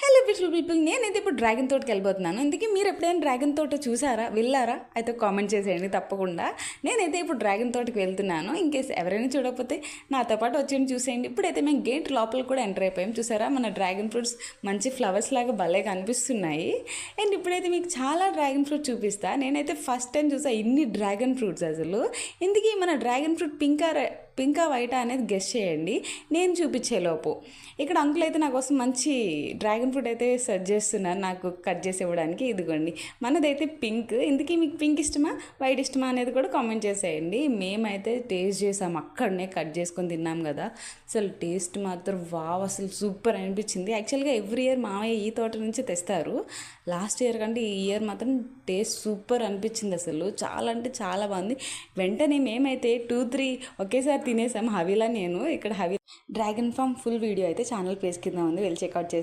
Hello beautiful people, నేనైతే ఇప్పుడు dragon తోటకి వెళ్ళిపోతున్నాను. ఇందుకే మీరు ఎప్పుడైనా డ్రాగన్ తోట చూసారా, వెళ్ళారా? అయితే కామెంట్ చేసేయండి తప్పకుండా. నేనైతే ఇప్పుడు డ్రాగన్ తోటకి వెళ్తున్నాను. ఇన్కేస్ ఎవరైనా చూడకపోతే నాతో పాటు వచ్చి చూసేయండి. ఇప్పుడైతే మేము గేట్ లోపల కూడా ఎంటర్ అయిపోయాం. చూసారా, మన డ్రాగన్ ఫ్రూట్స్ మంచి ఫ్లవర్స్ లాగా భలే కనిపిస్తున్నాయి. అండ్ ఇప్పుడైతే మీకు చాలా డ్రాగన్ ఫ్రూట్ చూపిస్తా. నేనైతే ఫస్ట్ టైం చూసా ఇన్ని డ్రాగన్ ఫ్రూట్స్ అసలు. ఇందుకే మన డ్రాగన్ ఫ్రూట్ పింకా వైటా అనేది గెస్ చేయండి నేను చూపించేలోపు. ఇక్కడ అంకుల్ అయితే నా కోసం మంచి డ్రాగన్ ఫ్రూట్ అయితే సెర్చ్ చేస్తున్నారు నాకు కట్ చేసి ఇవ్వడానికి. ఇదిగోండి, మనదైతే పింక్. ఇందుకే మీకు పింక్ ఇష్టమా వైట్ ఇష్టమా అనేది కూడా కామెంట్ చేసేయండి. మేమైతే టేస్ట్ చేసాం, అక్కడనే కట్ చేసుకొని తిన్నాం కదా. అసలు టేస్ట్ మాత్రం వావ్, అసలు సూపర్ అనిపించింది. యాక్చువల్గా ఎవ్రీ ఇయర్ మామయ్య ఈ తోట నుంచి తెస్తారు. లాస్ట్ ఇయర్ కంటే ఈ ఇయర్ మాత్రం టేస్ట్ సూపర్ అనిపించింది. అసలు చాలా అంటే చాలా బాగుంది. వెంటనే మేమైతే 2-3 ఒకేసారి తినేసాం. హవీలా నేను ఇక్కడ డ్రాగన్ ఫామ్ ఫుల్ వీడియో అయితే ఛానల్ పేజ్ కింద ఉంది, వెళ్ళి చెక్అవుట్ చేసి